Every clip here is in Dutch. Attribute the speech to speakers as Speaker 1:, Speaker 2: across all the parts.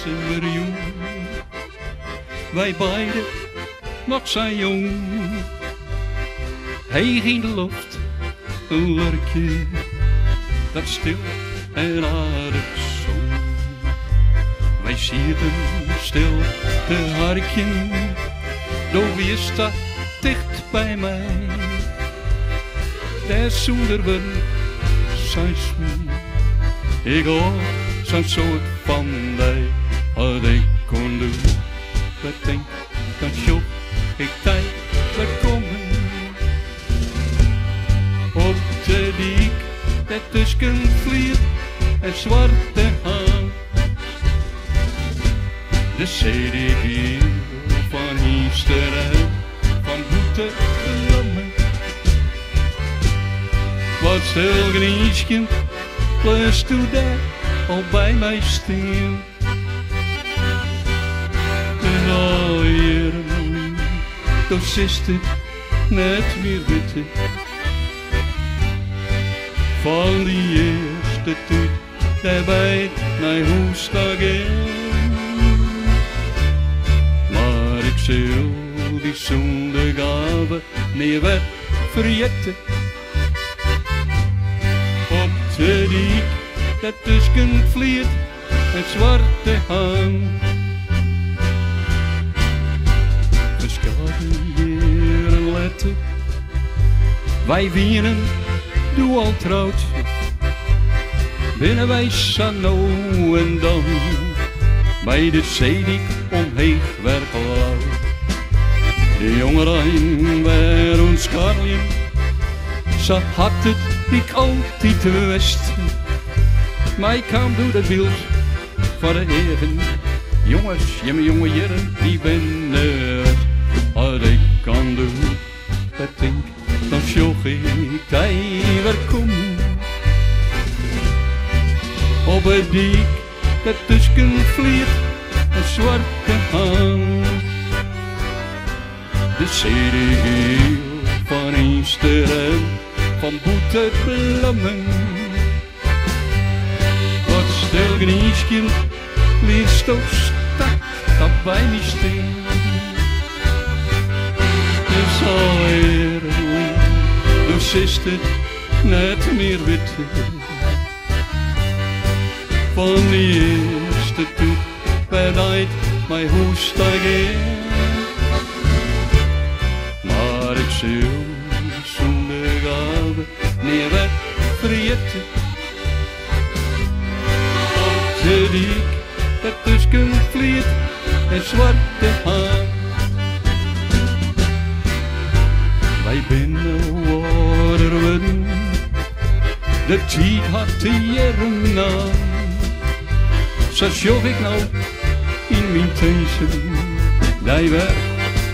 Speaker 1: we jong. Wij beiden nog zijn jong. Hij ging de lucht, een lurkje, dat stil en aardig zong. Wij zitten stil te harken, door wie staat dicht bij mij. Daar zonder we zijn smoel. Ik hoor zo'n soort van die, wat ik kon doen. Dat denk, dan zoek ik tijd, we komen. Op de diek, dat tussen vliert en zwarte haan. De CD hier van Hiesteruit, van Boete Lammen. Wat stil geniesje, plus toe daar al bij mij stil. En al jaren, dus is het net weer witte. Van die eerste tijd, daarbij mijn hoestdag in. Maar ik zal die zondagave meer werd vergeten. Op de diek, dat tussen vliert en zwarte haan. Dus kan hier een letter, wij wienen, doe al trouwt. Binnen wij Sano en dan, bij de zee die omheen werd lauw. De jongeren waren ons Karlien, ze had het ik altijd te west. Maar ik kwam door het beeld van de heren. Jongens, je jonge heren, die ben het. Wat ik kan doen, dat denk, dan zoek ik hij weer kom. Op het diek, dat tussen vliert een zwarte haan. De CD van Hiesteruit, van Boete Lammen. Wat stil geniesje, liefst ook stak dat bij mij steen. Dus alweer, dus is het net meer witte. Van die eerste toe, bij tijd mijn hoestdag in. Maar ik zal zondagavond niet werd vergeten. Op de diek, dat tussen vliert en zwarte haan. Wij binnen worden, de tijd had de jaren na. Zo zoek ik nou in mijn tezen, die werd,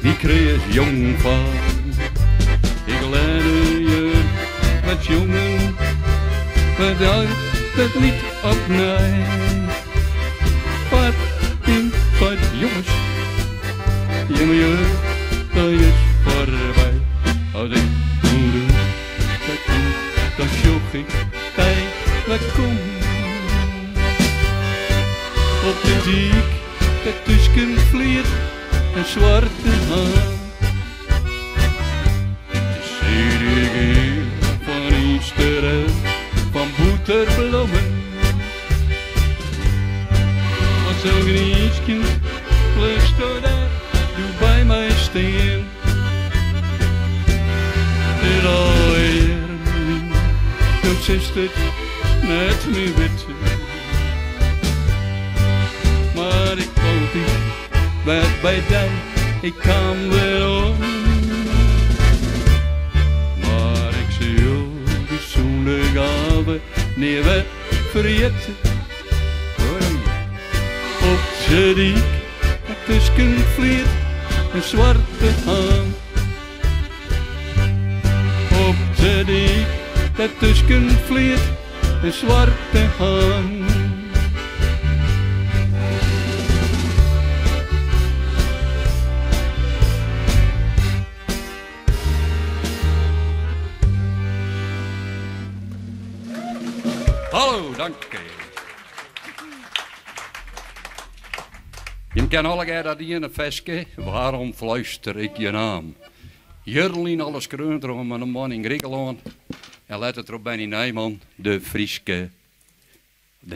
Speaker 1: die kreeg jong van. Ik leerde je met jongen, met uit het lied opnieuw. Wat in wat jongens, je dat is voorbij. Als ik doe, dan zoek ik tijd, wat kom. Op de diek, dat tussen vliert en zwarte haan. De CD van Hiesteruit, van Boete Lammen. Wat zo'n geniesje, plus door daar, doe bij mij steen. Dit alweer, dus is het net meer witte. Maar ik hoop ik werd bij die, ik kan weer om. Maar ik zie die zondagavond niet werd vergeten. Op de diek, dat tussen vliert een zwarte haan. Op de diek, dat tussen vliert een zwarte haan. Hallo, dank je. Je kan alle keer dat in een versje, waarom fluister ik je naam? Jurlien alles kreunt om een man in Griekenland. En let het erop bij die Nijman, de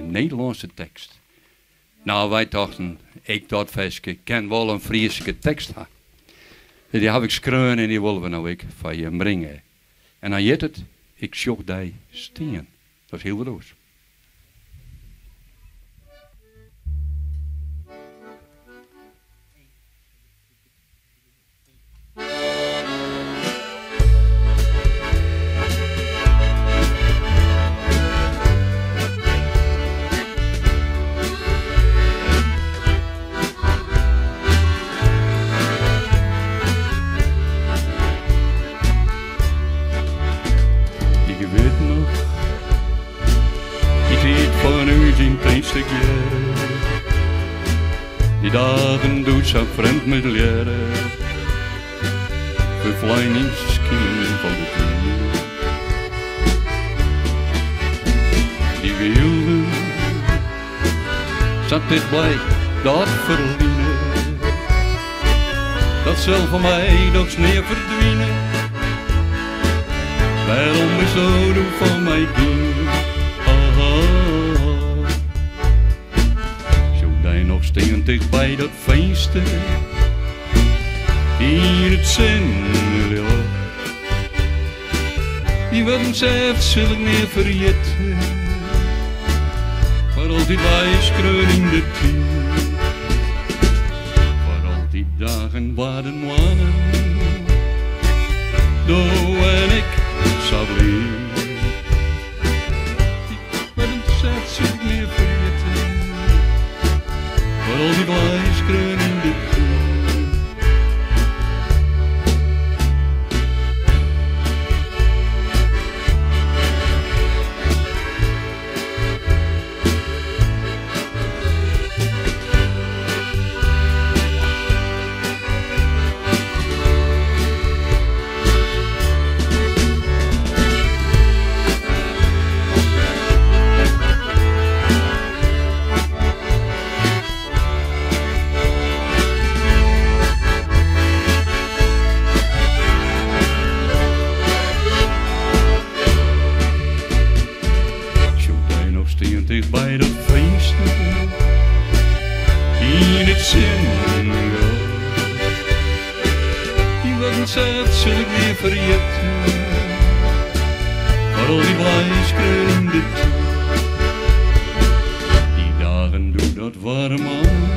Speaker 1: Nederlandse tekst. Nou, wij dachten, ik dat versje ken wel een Friese tekst hebben. Die heb ik schreeuwen en die willen we nou ik van je brengen. En dan jet het, ik zoek die steen. Dat is heel wat anders. Die dagen doet zo vreemd met leren, vervleiningskiemen van de dier. Die wilde, zat dit bij dat verliezen, dat zal van mij nog sneeuw verdwijnen. Waarom is zo van mij ging? Nog stingend dicht bij dat feesten, hier het zinloos. Die wat hem zegt, zul ik niet vergeten, voor al die wijskreun in de tuin, voor al die dagen waren wanen, doe en ik zou blijven. Die wat hem zegt, zul ik niet vergeten, al die wijskreun in de tuin. Dicht bij dat feesten, in het zinloos. Die wat een zegt, zul ik weer vergeten, voor al die wijskreun in de tuin. Die dagen doe dat warm aan,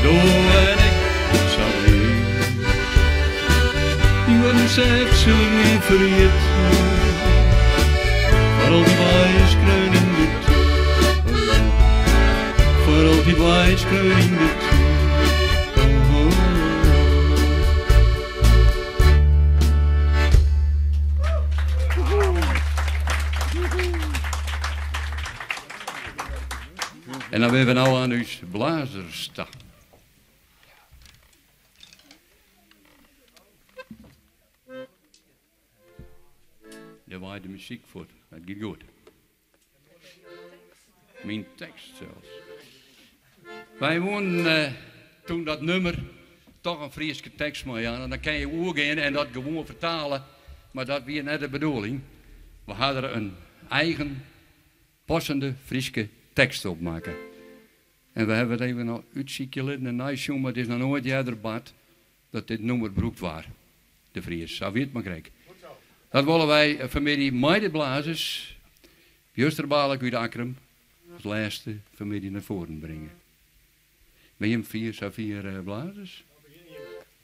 Speaker 1: doe en ik zou weer. Die wat een zegt, zul ik weer vergeten, voor al die wijskreun in de tuin, voor al die wijskreun in de tuin. En dan zijn we nou aan uw blazers staan. Daar waait de muziek voor. Dat gaat goed. Mijn tekst zelfs. Wij woonden toen dat nummer toch een Friese tekst mee aan. En dan kan je ook in en dat gewoon vertalen. Maar dat was net de bedoeling. We hadden er een eigen passende Friese tekst op maken. En we hebben het even nog uitziekelen en nijsjoen, maar het is nog nooit eerder bad dat dit nummer broekt was. De Fries, zo weet maar krijg. Dat willen wij familie Meidenblazers, Justerbalek uit Akrum, als laatste familie naar voren brengen. Ben je hem vier blazers?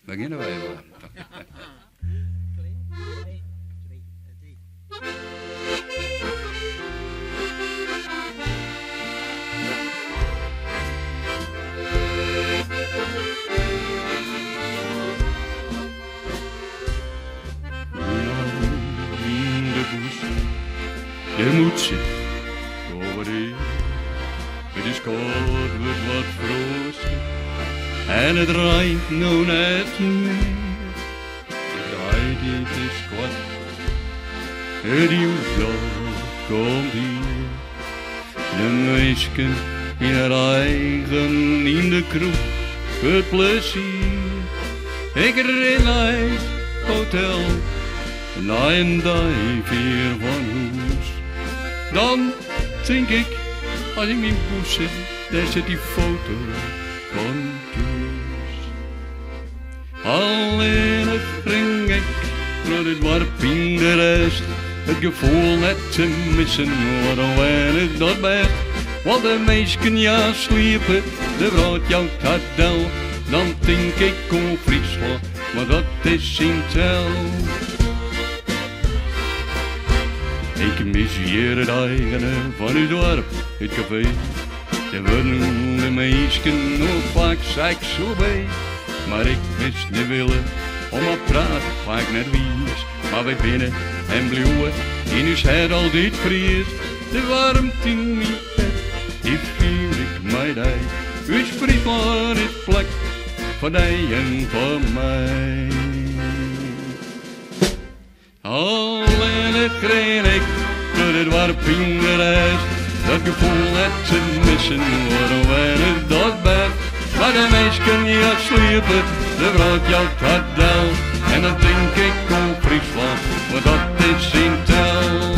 Speaker 1: Beginnen wij maar. Je moet zich overheen. Het is koud, wordt wat frooster. En het rijdt nu net meer. Het rijdt niet, het is kwart. Het nieuwsdag komt hier. De meisjes in haar eigen in de kroeg het plezier. Ik ren naar het hotel, na een dag weer van huis. Dan denk ik, als ik in poes zit, daar zit die foto van thuis. Alleen ging ik door het warp in de rest, het gevoel net te missen, wat een weinig dat best. Want de meisken ja sliepen, de brood jouw kadel. Dan denk ik om Friesland, maar dat is geen tel. Ik mis hier het eigene van het dorp, het café. Daar worden de meisken nog vaak seksueel bij. Maar ik mis de willen om te praten, vaak net wies. Maar wij binnen en blijven in uw hart altijd fris. De warmte in mijn bed, die voel ik mij daar. Uw Friesland is plek voor mij en voor mij. Alleen kreeg ik door het warp in de reis, dat gevoel net te missen, wat een weinig dat bed. Maar de meisken ja sliepen, de brood jouw kadel. En dan denk ik om Friesland, maar dat is geen tel.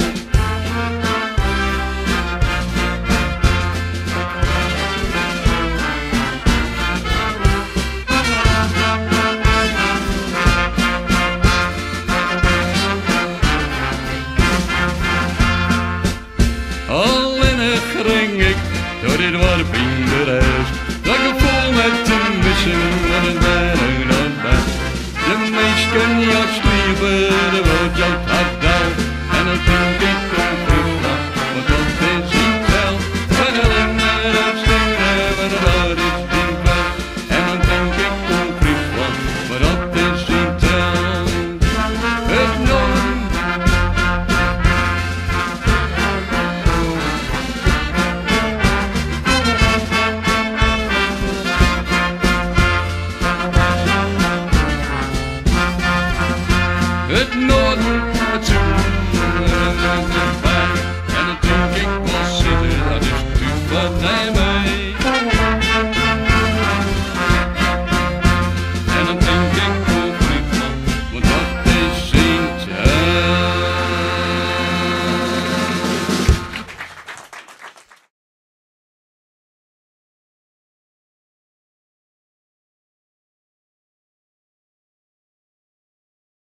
Speaker 1: Alleen ging ik door dit warp in de reis, dat gevoel met te missen, wat een weinig dat best. De meisken ja sliepen, de brood jouw kadel. En dan denk ik om Friesland, maar dat is geen tel. Maar alleen maar dat zingen, maar dat is geen tel. En dan denk ik om Friesland, maar dat is geen tel. Het noorden. Het noorden